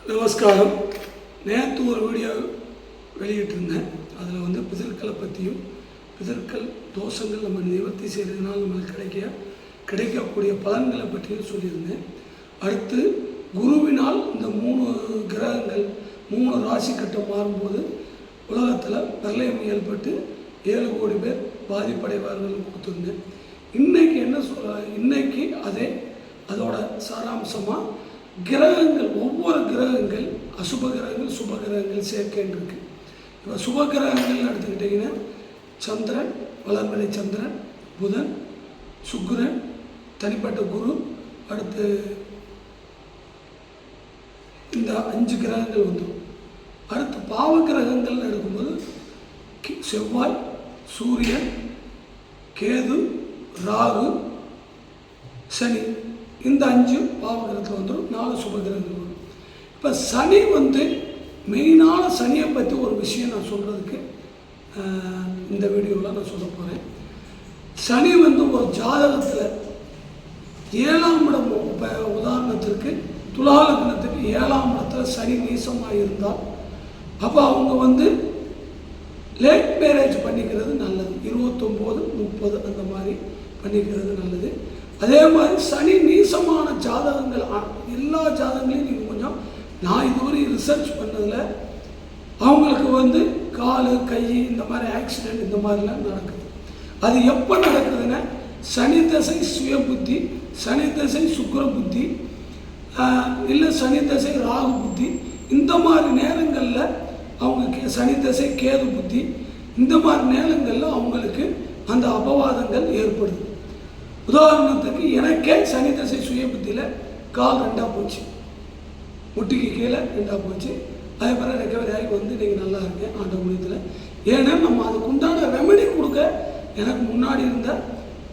நமஸ்காரம். நேற்று ஒரு வீடியோ வெளியிட்டிருந்தேன். அதில் பிதற்களை பற்றியும் பிதற்கள் தோஷங்கள் நம்ம நிவர்த்தி செய்கிறதுனால நம்மளுக்கு கிடைக்கக்கூடிய பலன்களை பற்றியும் சொல்லியிருந்தேன். அடுத்து குருவினால் இந்த 3 கிரகங்கள் 3 ராசி கட்டம் மாறும்போது உலகத்தில் பிரளயம் ஏற்பட்டு 7 கோடி பேர் பாதிப்படைவார்கள் கொடுத்துருந்தேன். இன்றைக்கி என்ன இன்னைக்கு அதோட சாராம்சமாக கிரகங்கள், ஒவ்வொரு கிரகங்கள் அசுப கிரகங்கள் சுப கிரகங்கள் சேர்க்கைன்னு இருக்குது. இப்போ சுப கிரகங்கள்னு எடுத்துக்கிட்டிங்கன்னா சந்திரன், வளர்மறை சந்திரன், புதன், சுக்கிரன், தனிப்பட்ட குரு, அடுத்து இந்த 5 கிரகங்கள் வந்துடும். அடுத்து பாவ கிரகங்கள்னு எடுக்கும்போது செவ்வாய், சூரியன், கேது, ராகு, சனி, இந்த 5 பாவ கிரகத்தில் வந்துடும். 4 சுப கிரகங்கள் வரும். இப்போ சனி மெயினான சனியை பற்றி ஒரு விஷயம் நான் சொல்கிறதுக்கு இந்த வீடியோவில் நான் சொல்ல போகிறேன். சனி ஒரு ஜாதகத்தில் 7ஆம் இடம், இப்போ உதாரணத்திற்கு துலா லக்னத்துக்கு 7ஆம் இடத்துல சனி நீசமாக இருந்தால் அப்போ அவங்க லேட் மேரேஜ் பண்ணிக்கிறது நல்லது. 29, 30 அந்த மாதிரி பண்ணிக்கிறது நல்லது. அதே மாதிரி சனி நீசமான ஜாதகங்கள் எல்லா ஜாதகங்களையும் நீங்கள் கொஞ்சம், நான் இதுவரை ரிசர்ச் பண்ணதில் அவங்களுக்கு கால், கை, இந்த மாதிரி ஆக்சிடெண்ட் இந்த மாதிரிலாம் நடக்குது. அது எப்போ நடக்குதுன்னா சனி தசை சுய புத்தி, சனி தசை சுக்கிர புத்தி, இல்லை சனி தசை ராகு புத்தி, இந்த மாதிரி நேரங்களில் அவங்க சனி தசை கேது புத்தி, இந்த மாதிரி நேரங்களில் அவங்களுக்கு அந்த அபவாதங்கள் ஏற்படுது. உதாரணத்துக்கு எனக்கே சனி தசை சுய புத்தியில் கால் 2ஆக போச்சு, முட்டிக்கு கீழே 2ஆக போச்சு. அதே மாதிரி ரெக்கவரி ஆகி நீங்கள் நல்லா இருக்கேன் ஆண்ட முடியத்தில். ஏன்னா நம்ம அதுக்கு உண்டான ரெமெடி கொடுக்க எனக்கு முன்னாடி இருந்த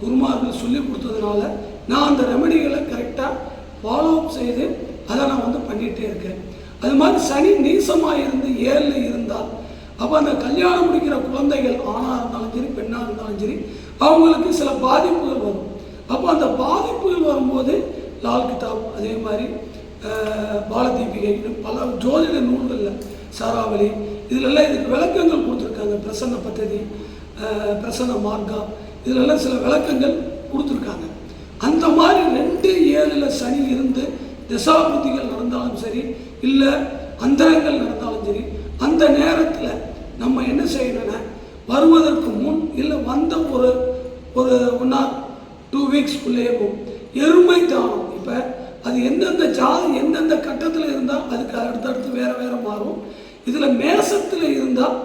குருமார்கள் சொல்லி கொடுத்ததுனால நான் அந்த ரெமெடிகளை கரெக்டாக ஃபாலோ அப் செய்து அதை நான் பண்ணிகிட்டே இருக்கேன். அது மாதிரி சனி நீசமாக இருந்து 7ல் இருந்தால் அப்போ அந்த கல்யாணம் முடிக்கிற குழந்தைகள் ஆணாக இருந்தாலும் சரி பெண்ணாக இருந்தாலும் சரி அவங்களுக்கு சில பாதிப்புகள் வரும். அப்போ அந்த பாதிப்புகள் வரும்போது லால் கிதாப், அதே மாதிரி பாலதீபிகைன்னு பல ஜோதிட நூல்களில் சாராவளி இதிலெல்லாம் இதுக்கு விளக்கங்கள் கொடுத்துருக்காங்க. பிரசன்ன பத்ததி, பிரசன்ன மார்க்கா, இதிலெல்லாம் சில விளக்கங்கள் கொடுத்துருக்காங்க. அந்த மாதிரி 2, 7ல் சனி இருந்து தசாபுத்திகள் நடந்தாலும் சரி, இல்லை அந்தரங்கள் நடந்தாலும் சரி, அந்த நேரத்தில் நம்ம என்ன செய்யணும்னா வருவதற்கு முன் இல்லை வந்த ஒரு 1 or 2 வீக்ஸ்க்குள்ளேயே எருமை தானம். இப்போ அது எந்தெந்த கட்டத்தில் இருந்தால் அதுக்கு அடுத்தடுத்து வேறு மாறும். இதில் மேசத்தில் இருந்தால்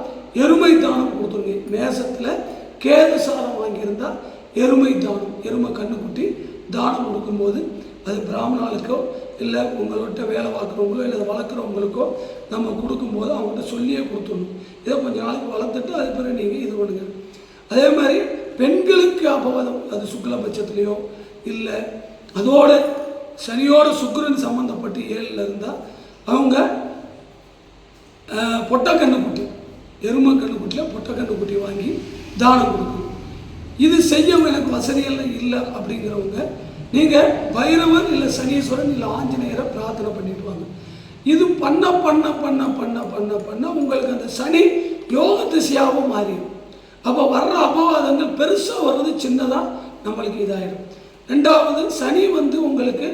எருமை தானம் கொடுத்துருங்க. மேசத்தில் கேது சாரம் வாங்கியிருந்தால் எருமை தானம், எருமை கண்ணுக்குட்டி தானம் கொடுக்கும்போது அது பிராமணாளுக்கோ இல்லை உங்கள்கிட்ட வேலை பார்க்குறவங்களோ இல்லை வளர்க்குறவங்களுக்கோ நம்ம கொடுக்கும்போது அவங்கள்ட்ட சொல்லியே கொடுத்துடணும். இதை கொஞ்சம் நாளைக்கு வளர்த்துட்டு அது பிறகு நீங்கள் இது பண்ணுங்கள். அதே மாதிரி பெண்களுக்கு அபவாதம், அது சுக்லபட்சத்துலேயோ இல்லை அதோட சனியோட சுக்கிரன் சம்மந்தப்பட்டு 7ல் இருந்தால் அவங்க பொட்டக்கண்ணுக்குட்டி, எருமை கண்ணுக்குட்டியில் பொட்டக்கண்ணுக்குட்டி வாங்கி தானம் கொடுக்கணும். இது செய்ய எனக்கு வசதியெல்லாம் இல்லை அப்படிங்கிறவங்க நீங்கள் பைரவர் இல்லை சனீஸ்வரன் இல்லை ஆஞ்சநேயரை பிரார்த்தனை பண்ணிட்டு வாங்க. இது பண்ண பண்ண பண்ண பண்ண பண்ண பண்ண உங்களுக்கு அந்த சனி யோக திசையாகவும் மாறிடும். அப்போ வர்ற அபவாதங்கள் பெருசாக வர்றது சின்னதாக நம்மளுக்கு இதாகிடும். 2வது சனி உங்களுக்கு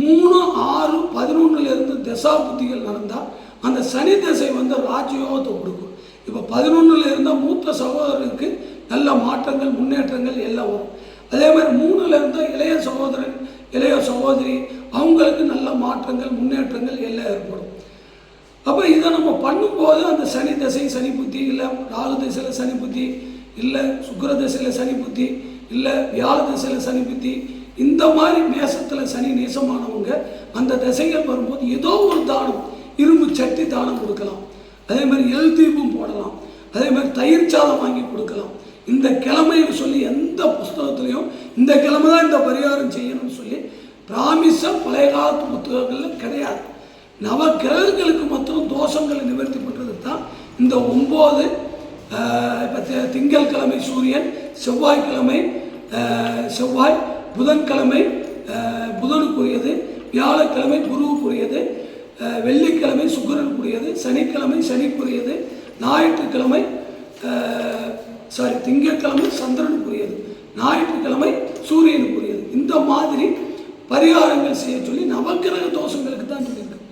3, 6, 11லேருந்து தசா புத்திகள் நடந்தால் அந்த சனி தசை ராஜயோகத்தை கொடுக்கும். இப்போ 11ல் இருந்தால் மூத்த சகோதரருக்கு நல்ல மாற்றங்கள், முன்னேற்றங்கள் எல்லாம் வரும். அதே மாதிரி 3ல் இருந்தால் இளைய சகோதரன், இளைய சகோதரி, அவங்களுக்கு நல்ல மாற்றங்கள், முன்னேற்றங்கள் எல்லாம் ஏற்படும். அப்போ இதை நம்ம பண்ணும்போது அந்த சனி தசை சனி புத்தி, இல்லை ராகு தசையில் சனி புத்தி, இல்லை சுக்கிர தசையில் சனி புத்தி, இல்லை வியாழ தசையில் சனி புத்தி, இந்த மாதிரி மேசத்தில் சனி நேசமானவங்க அந்த தசைகள் வரும்போது ஏதோ ஒரு தானம், இரும்பு சட்டி தானம் கொடுக்கலாம். அதே மாதிரி எல் தீபம் போடலாம். அதே மாதிரி தயிர் சாதம் வாங்கி கொடுக்கலாம். இந்த கிழமையை சொல்லி எந்த புஸ்தகத்துலேயும் இந்த கிழமை தான் இந்த பரிகாரம் செய்யணும்னு சொல்லி பிராமிஸாக பழைய காலத்து புத்தகங்களில் கிடையாது. நவ கிரகங்களுக்கு மாத்திரம் தோஷங்களை நிவர்த்தி பண்ணுறது தான் இந்த 9. இப்போ திங்கட்கிழமை சூரியன், செவ்வாய்க்கிழமை புதன்கிழமை புதனுக்குரியது, வியாழக்கிழமை குருவுக்குரியது, வெள்ளிக்கிழமை சுக்கிரனுக்குரியது, சனிக்கிழமை சனிக்குரியது, ஞாயிற்றுக்கிழமை திங்கட்கிழமை சந்திரனுக்குரியது, ஞாயிற்றுக்கிழமை சூரியனுக்குரியது. இந்த மாதிரி பரிகாரங்கள் செய்ய சொல்லி நவக்கிரக தோஷங்களுக்கு தான் சொல்லியிருக்கேன்.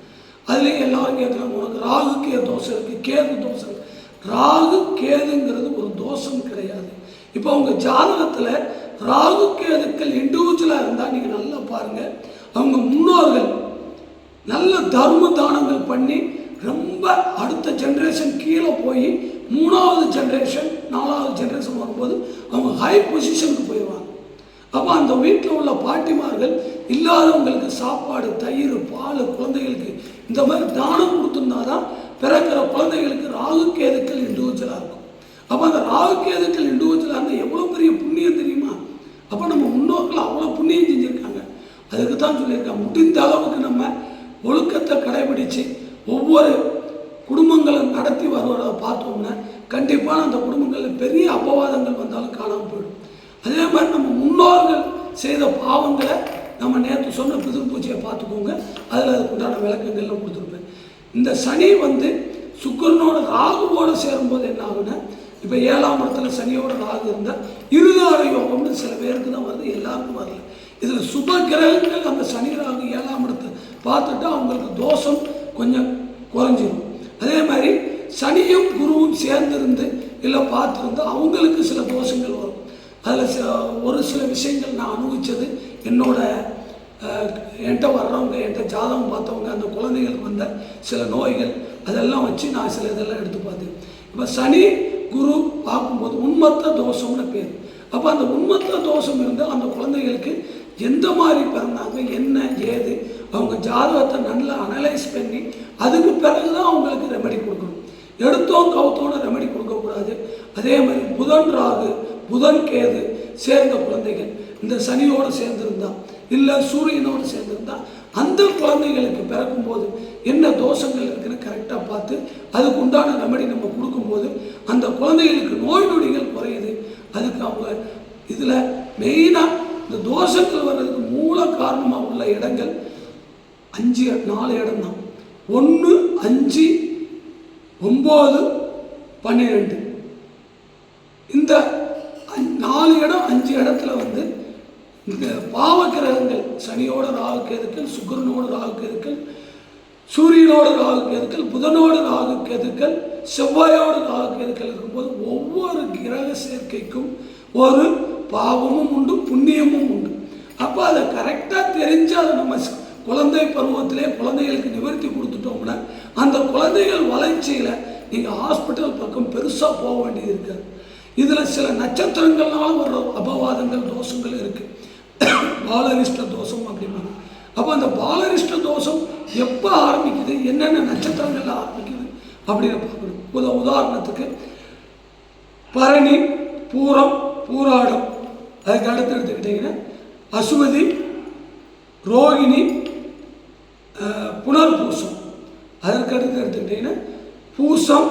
அதுலேயும் எல்லாரும் கேட்குறாங்க, உனக்கு ராகு கேது தோஷம் இருக்குது, கேது தோஷம். ராகு கேதுங்கிறது ஒரு தோஷம் கிடையாது. இப்போ உங்கள் ஜாதகத்தில் ராகு கேதுக்கள் இண்டிவிஜுவலாக இருந்தால் நீங்கள் நல்லா பாருங்கள், அவங்க முன்னோர்கள் நல்ல தர்ம தானங்கள் பண்ணி ரொம்ப அடுத்த ஜென்ரேஷன் கீழே போய் 3வது ஜென்ரேஷன் 4வது ஜென்ரேஷன் வரும்போது அவங்க ஹை பொசிஷனுக்கு போயிடுவாங்க. அப்போ அந்த வீட்டில் உள்ள பாட்டிமார்கள் இல்லாதவங்களுக்கு சாப்பாடு, தயிர், பால், குழந்தைகளுக்கு இந்த மாதிரி தானம் கொடுத்துருந்தா தான் பிறக்கிற குழந்தைகளுக்கு ராகு கேதுக்கள் இண்டிவிஜுவலாக இருக்கும். அப்போ அந்த ராகு கேதுக்கள் இண்டிவிஜுவலாக இருந்தால் எவ்வளோ பெரிய புண்ணியம் தெரியுமா? அப்போ நம்ம முன்னோர்கள் அவ்வளோ புண்ணியம் செஞ்சுருக்காங்க. அதுக்கு தான் சொல்லியிருக்காங்க, முடிந்த அளவுக்கு நம்ம ஒழுக்கத்தை கடைபிடித்து ஒவ்வொரு குடும்பங்களும் நடத்தி வருவதை பார்த்தோம்னா கண்டிப்பாக அந்த குடும்பங்களில் பெரிய அபவாதங்கள் வந்தாலும் காணாமல் போயிடும். அதே மாதிரி நம்ம முன்னோர்கள் செய்த பாவங்களை நம்ம நேற்று சொன்ன பிதிர் பூஜையை பார்த்துக்கோங்க, அதில் அதுக்குண்டான விளக்கங்கள்லாம் கொடுத்துருப்பேன். இந்த சனி சுக்கிரனோட ராகுவோடு சேரும்போது என்ன ஆகுன்னா, இப்போ 7ஆம் இடத்துல சனியோட ராகு இருந்தால் இருதார யோகம்னு சில பேருக்கு தான் வருது, எல்லாருக்கும் வரல. இதில் சுப கிரகங்கள் அந்த சனி ராகு 7ஆம் இடத்தை பார்த்துட்டு அவங்களுக்கு தோஷம் கொஞ்சம் குறைஞ்சிடும். அதே மாதிரி சனியும் குருவும் சேர்ந்திருந்து இல்லை பார்த்துருந்து அவங்களுக்கு சில தோஷங்கள் வரும். அதில் ஒரு சில விஷயங்கள் நான் அனுபவித்தது, என்கிட்ட வர்றவங்க, என்கிட்ட ஜாதகம் பார்த்தவங்க, அந்த குழந்தைகளுக்கு வந்த சில நோய்கள் அதெல்லாம் வச்சு நான் சில இதெல்லாம் எடுத்து பார்த்தேன். இப்போ சனி குரு பார்க்கும்போது உண்மத்த தோஷம்னு பேர். அப்போ அந்த உண்மத்த தோஷம் இருந்தால் அந்த குழந்தைகளுக்கு எந்த மாதிரி பிறந்தாங்க, என்ன ஏது, அவங்க ஜாதகத்தை நல்லா அனலைஸ் பண்ணி அதுக்கு பிறகு தான் அவங்களுக்கு ரெமெடி கொடுக்கணும். எடுத்தோம் கவுத்தோட ரெமெடி கொடுக்கக்கூடாது. அதே மாதிரி புதன் ராகு, புதன் கேது சேர்ந்த குழந்தைகள் இந்த சனியோடு சேர்ந்திருந்தா இல்லை சூரியனோடு சேர்ந்திருந்தா அந்த குழந்தைகளுக்கு பிறக்கும்போது என்ன தோஷங்கள் இருக்குன்னு கரெக்டாக பார்த்து அதுக்கு உண்டான ரெமெடி நம்ம கொடுக்கும்போது அந்த குழந்தைகளுக்கு நோய் நொடிகள் குறையுது. அதுக்கு அவங்க இதில் மெயினாக இந்த தோஷங்கள் வர்றதுக்கு மூல காரணமாக உள்ள இடங்கள் 4 இடம் தான். 1, 5, 9, 12 இந்த 4 இடம் 5 இடத்துல இந்த பாவ கிரகங்கள் சனியோட ராகு கேதுக்கள், சுக்கிரனோட ராகு கேதுக்கள், சூரியனோட ராகு கேதுக்கள், புதனோட ராகு கேதுக்கள், செவ்வாயோட ராகு கேதுக்கள் இருக்கும்போது ஒவ்வொரு கிரக சேர்க்கைக்கும் ஒரு பாவமும் உண்டு, புண்ணியமும் உண்டு. அப்போ அதை கரெக்டாக தெரிஞ்சு அதை நம்ம குழந்தை பருவத்திலே குழந்தைகளுக்கு நிவர்த்தி கொடுத்துட்டோம்னா அந்த குழந்தைகள் வளர்ச்சியில் நீங்கள் ஹாஸ்பிட்டல் பக்கம் பெருசாக போக வேண்டியது இருக்காது. இதில் சில நட்சத்திரங்கள்னால வர அபவாதங்கள் தோஷங்கள் இருக்குது. பாலரிஷ்ட தோஷம் அப்படிம்பாங்க. அப்போ அந்த பாலரிஷ்ட தோஷம் எப்போ ஆரம்பிக்குது, என்னென்ன நட்சத்திரங்கள் ஆரம்பிக்குது அப்படின்னு பார்க்கணும். உதாரணத்துக்கு பரணி, பூரம், பூராடம், அதுக்கு அடுத்து எடுத்துக்கிட்டிங்கன்னா அசுவதி, ரோகிணி, புனர்பூசம், அதற்கு அடுத்து எடுத்துக்கிட்டிங்கன்னா பூசம்,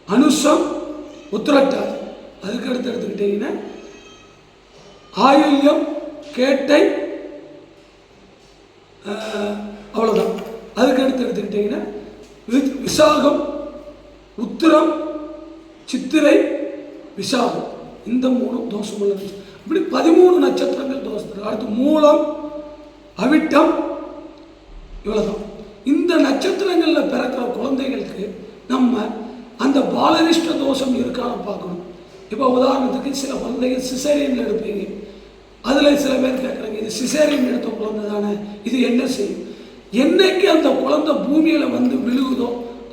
அனுஷம், உத்திரட்டாதி, அதுக்கு அடுத்து எடுத்துக்கிட்டிங்கன்னா ஆயுள்யம், கேட்டை, அவ்வளோதான். அதுக்கு அடுத்து எடுத்துக்கிட்டிங்கன்னா விசாகம், உத்திரம், சித்திரை, விசாகம், இந்த 3 தோஷம் உள்ளது. இப்படி 13 நட்சத்திரங்கள் தோஷம். அடுத்து மூலம், அவிட்டம், இவ்வளோதான். இந்த நட்சத்திரங்களில் பிறக்கிற குழந்தைகளுக்கு நம்ம அந்த பாலரிஷ்ட தோஷம் இருக்கான்னு பார்க்கணும். இப்போ உதாரணத்துக்கு சில குழந்தைகள் சிசேரியன் எடுப்பீங்க, அதில் சில பேர் கேட்குறாங்க, இது சிசேரியன் எடுத்த குழந்தை தானே, இது என்ன செய்யும்? என்னைக்கு அந்த குழந்தை பூமியில் விழுகுதோ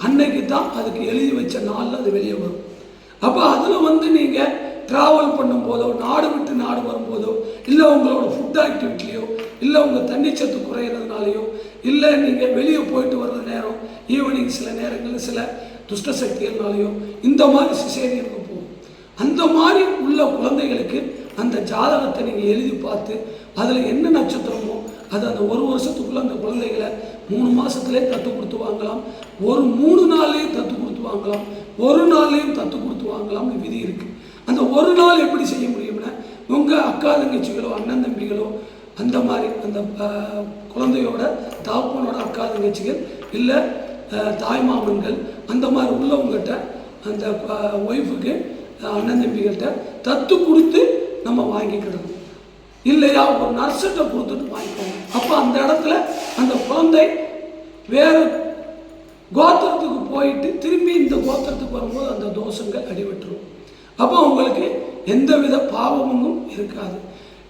அன்னைக்கு தான் அதுக்கு எழுதி வச்ச நாளில் அது வெளியே வரும். அப்போ அதில் நீங்கள் ட்ராவல் பண்ணும்போதோ, நாடு விட்டு நாடு வரும்போதோ, இல்லை உங்களோட ஃபுட் ஆக்டிவிட்டிலையோ, இல்லை உங்கள் தண்ணிச்சத்து குறையிறதுனாலையோ, இல்லை நீங்கள் வெளியே போயிட்டு வர்ற நேரம், ஈவினிங் சில நேரங்களில் சில துஷ்ட சக்திகள்னாலையோ இந்த மாதிரி சிசேரியனுக்கு போகும். அந்த மாதிரி உள்ள குழந்தைகளுக்கு அந்த ஜாதகத்தை நீங்கள் எழுதி பார்த்து அதில் என்ன நட்சத்திரமோ அது அந்த 1 வருஷத்துக்குள்ளே அந்த குழந்தைகளை 3 மாதத்துலேயே தத்து கொடுத்து வாங்கலாம், 3 நாள்லேயும் தத்து கொடுத்து வாங்கலாம், 1 நாள்லேயும் தத்து கொடுத்து வாங்கலாம்னு விதி இருக்குது. அந்த 1 நாள் எப்படி செய்ய முடியும்னா, உங்கள் அக்கா தங்கச்சிகளோ, அண்ணன் தம்பிகளோ, அந்த மாதிரி அந்த குழந்தையோட தகப்பனோட அக்கா தங்கச்சிகள் இல்லை தாய்மாமன்கள் அந்த மாதிரி உள்ளவங்ககிட்ட அந்த ஒய்ஃபுக்கு அண்ணன் தம்பிகள்கிட்ட தத்து கொடுத்து நம்ம வாங்கிக்கிடணும். இல்லையா ஒரு நர்ஸிட்ட கொடுத்துட்டு வாங்கிக்கணும். அப்போ அந்த இடத்துல அந்த குழந்தை வேறு கோத்திரத்துக்கு போயிட்டு திரும்பி இந்த கோத்திரத்துக்கு வரும்போது அந்த தோஷங்கள் அடிபட்டுரும். அப்போ அவங்களுக்கு எந்தவித பாவமும் இருக்காது.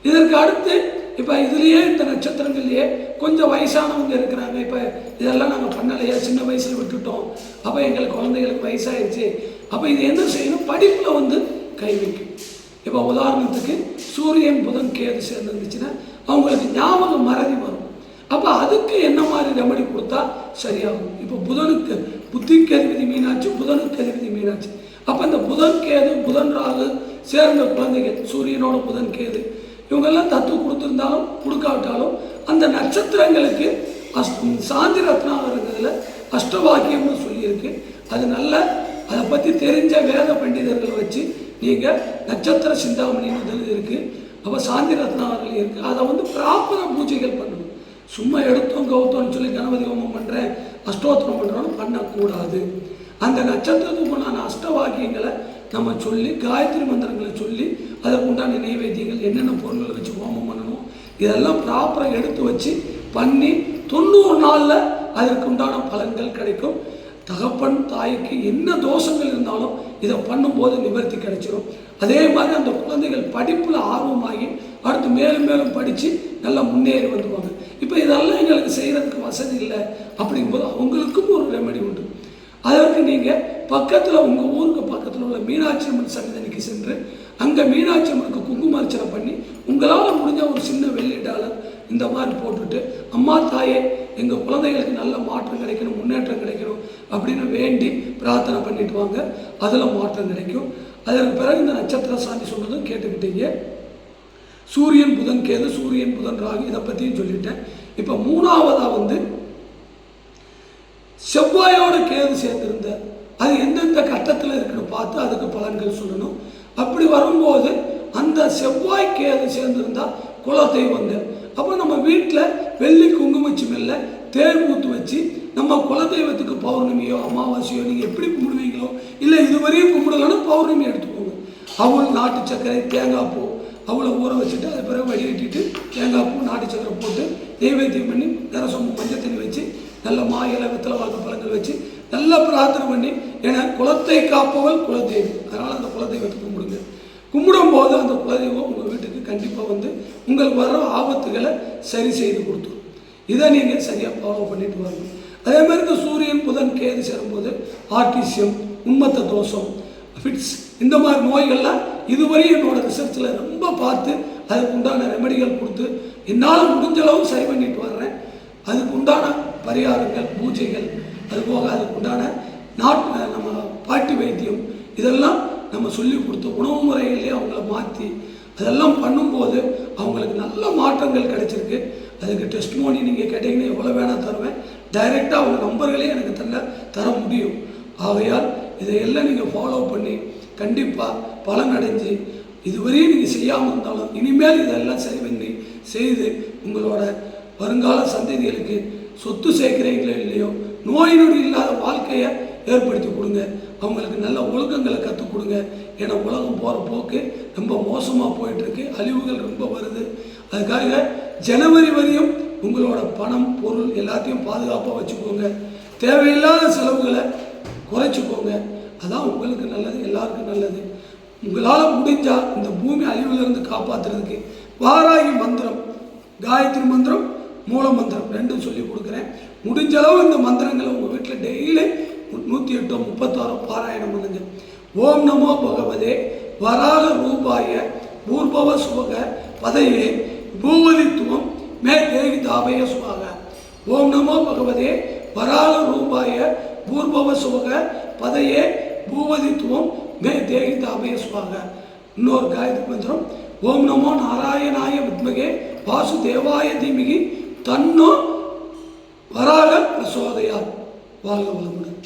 இதற்கு அடுத்து இப்போ இதுலேயே இந்த நட்சத்திரங்கள்லேயே கொஞ்சம் வயசானவங்க இருக்கிறாங்க. இப்போ இதெல்லாம் நாங்கள் பண்ணலையா, சின்ன வயசில் விட்டுட்டோம், அப்போ எங்களுக்கு குழந்தைகளுக்கு வயசாகிடுச்சு, அப்போ இது என்ன செய்யணும், படிப்பில் கை வைக்கும். இப்போ உதாரணத்துக்கு சூரியன் புதன் கேது சேர்ந்துருந்துச்சுன்னா அவங்களுக்கு ஞாபகம் மறதி வரும். அப்போ அதுக்கு என்ன மாதிரி ரெமடி கொடுத்தா சரியாகும். இப்போ புதனுக்கு புத்திக்கு அதிபதி மீனாட்சி, புதனுக்கு அதிபதி மீனாட்சி. அப்போ இந்த புதன் கேது புதன் ராகு சேர்ந்த குழந்தைகள், சூரியனோட புதன் கேது இவங்கெல்லாம் தத்து கொடுத்துருந்தாலும் கொடுக்காவிட்டாலும் அந்த நட்சத்திரங்களுக்கு சாந்தி ரத்னாவரத்தில் அஷ்டவாக்கியம்னு சொல்லியிருக்கு. அது நல்ல அதை பற்றி தெரிஞ்ச வேத பண்டிதர்களை வச்சு நீங்கள் நட்சத்திர சிந்தாமணின்னு இருக்குது. அப்போ சாந்தி ரத்னாவர்கள் இருக்குது. அதை ப்ராப்பராக பூஜைகள் பண்ணணும். சும்மா எடுத்தோம் கௌத்தோன்னு சொல்லி கணபதி ஹோமம் பண்ணுறேன் அஷ்டோத்திரம் பண்ணுறோன்னு பண்ணக்கூடாது. அந்த நட்சத்திரத்துக்கு உண்டான அஷ்டவாக்கியங்களை நம்ம சொல்லி காயத்ரி மந்திரங்களை சொல்லி அதற்கு உண்டான நைவேத்தியங்கள் என்னென்ன பொருள்களை வச்சு ஹோமம் பண்ணணும் இதெல்லாம் ப்ராப்பராக எடுத்து வச்சு பண்ணி 90 நாளில் அதற்கு உண்டான பலன்கள் கிடைக்கும். தகப்பன் தாய்க்கு என்ன தோஷங்கள் இருந்தாலும் இதை பண்ணும்போது நிவர்த்தி கிடைச்சிடும். அதே மாதிரி அந்த குழந்தைகள் படிப்பில் ஆர்வமாகி அடுத்து மேலும் மேலும் படித்து நல்லா முன்னேறி வந்துடுவாங்க. இப்போ இதெல்லாம் எங்களுக்கு செய்கிறதுக்கு வசதி இல்லை அப்படிங்கும்போது அவங்களுக்கும் ஒரு ரெமெடி உண்டு. அதற்கு நீங்கள் பக்கத்தில் உங்கள் ஊருக்கு பக்கத்தில் உள்ள மீனாட்சி அம்மன் சன்னிதிக்கு சென்று அங்கே மீனாட்சி அம்மனுக்கு குங்கும அர்ச்சனை பண்ணி உங்களால் முடிஞ்ச ஒரு சின்ன வெள்ளி டாலர் இந்த மாதிரி போட்டுட்டு அம்மா தாயே எங்கள் குழந்தைகளுக்கு நல்ல மாற்றம் கிடைக்கணும், முன்னேற்றம் கிடைக்கணும் அப்படின்னு வேண்டி பிரார்த்தனை பண்ணிட்டு வாங்க. அதில் மாற்றம் கிடைக்கும். அதற்கு பிறகு இந்த நட்சத்திர சாந்தி சொன்னதும் கேட்டுக்கிட்டீங்க. சூரியன் புதன் கேது, சூரியன் புதன் ராகு இதை பற்றியும் சொல்லிட்டேன். இப்போ மூணாவதாக செவ்வாயோட கேது சேர்ந்திருந்த அது எந்தெந்த கட்டத்தில் இருக்குன்னு பார்த்து அதுக்கு பலன்கள் சொல்லணும். அப்படி வரும்போது அந்த செவ்வாய் கேது சேர்ந்திருந்தால் குலதெய்வங்கள். அப்போ நம்ம வீட்டில் வெள்ளி குங்குமச்சி மேலே தேர் ஊற்று வச்சு நம்ம குலதெய்வத்துக்கு பௌர்ணமியோ அமாவாசையோ நீங்கள் எப்படி கும்பிடுவீங்களோ இல்லை இதுவரையும் கும்பிடலன்னா பௌர்ணமி எடுத்துக்கோங்க. அவள் நாட்டு சர்க்கரை தேங்காய் பூ அவளை ஊற வச்சுட்டு அது பிறகு வடிகட்டிட்டு தேங்காய் பூ நாட்டு சர்க்கரை போட்டு நைவேத்தியம் பண்ணி நரசொம்பு மஞ்சள் தண்ணி வச்சு நல்ல மாயில வெத்தலை வாக்கு பழங்கள் வச்சு நல்லா பிரார்த்தனை பண்ணி ஏன்னா குலத்தை காப்பவள் குலதெய்வம். அதனால் அந்த குலதெய்வத்தை கும்பிடுங்க. கும்பிடும் போது அந்த குலதெய்வம் உங்கள் வீட்டுக்கு கண்டிப்பாக உங்களுக்கு வர ஆபத்துகளை சரி செய்து கொடுத்துரும். இதை நீங்கள் சரியாக ஃபாலோ பண்ணிட்டு வரணும். அதே மாதிரி இந்த சூரியன் புதன் கேது சேரும்போது ஆர்டிசியம், உண்மத்த தோஷம், ஃபிட்ஸ் இந்த மாதிரி நோய்கள்லாம் இதுவரையும் என்னோடய ரிசர்ச்சில் ரொம்ப பார்த்து அதுக்கு உண்டான ரெமெடிகள் கொடுத்து என்னால் முடிஞ்சளவு சரி பண்ணிட்டு வர்றேன். அதுக்கு உண்டான பரிகாரங்கள் பூஜைகள் அதுபோக அதுக்கு உண்டான நம்ம பாட்டி வைத்தியம் இதெல்லாம் நம்ம சொல்லி கொடுத்த உணவு முறைகள்லேயே அவங்கள மாற்றி அதெல்லாம் பண்ணும்போது அவங்களுக்கு நல்ல மாற்றங்கள் கிடைச்சிருக்கு. அதுக்கு டெஸ்ட்மோனி நீங்கள் கேட்டிங்கன்னா எவ்வளோ வேணால் தருவேன். டைரெக்டாக அவங்க நம்பர்களே எனக்கு தர முடியும். ஆகையால் இதையெல்லாம் நீங்கள் ஃபாலோ பண்ணி கண்டிப்பாக பலன் அடைஞ்சு இதுவரையும் நீங்கள் செய்யாமல் இருந்தாலும் இனிமேல் இதெல்லாம் சரி பண்ணி செய்து உங்களோட வருங்கால சந்ததிகளுக்கு சொத்து சேர்க்கிறீங்களோ இல்லையோ நோய் நொடி இல்லாத வாழ்க்கையை ஏற்படுத்தி கொடுங்க. அவங்களுக்கு நல்ல ஒழுக்கங்களை கற்றுக் கொடுங்க. ஏன்னா உலகம் போகிற போக்கு ரொம்ப மோசமாக போயிட்டுருக்கு, அழிவுகள் ரொம்ப வருது. அதுக்காக ஜனவரி வரையும் உங்களோட பணம் பொருள் எல்லாத்தையும் பாதுகாப்பாக வச்சுக்கோங்க. தேவையில்லாத செலவுகளை குறைச்சிக்கோங்க. அதான் உங்களுக்கு நல்லது, எல்லாருக்கும் நல்லது. உங்களால் முடிஞ்சால் இந்த பூமி அழிவுலேருந்து காப்பாற்றுறதுக்கு வாராகி மந்திரம், காயத்ரி மந்திரம், மூல மந்திரம் ரெண்டும் சொல்லி கொடுக்குறேன். முடிஞ்ச அளவு இந்த மந்திரங்களை உங்கள் வீட்டில் டெய்லி 108 36 பாராயணம் பண்ணுங்க. ஓம் நமோ பகவதே வராக ரூபாய பூர்பவ சுபக பதையே பூவதித்துவம் மே தேகி தாபய சுவாக. ஓம் நமோ பகவதே வராக ரூபாய பூர்பவ சுபக பதையே பூவதித்துவம் மே தேகி தாபய சுவாக. இன்னொரு காயத்ரி மந்திரம் ஓம் நமோ நாராயணாய வித்மகே வாசுதேவாய தீமிகி தன்னோ வராக பிரசோதயார். வாழ்க வளமுடன்.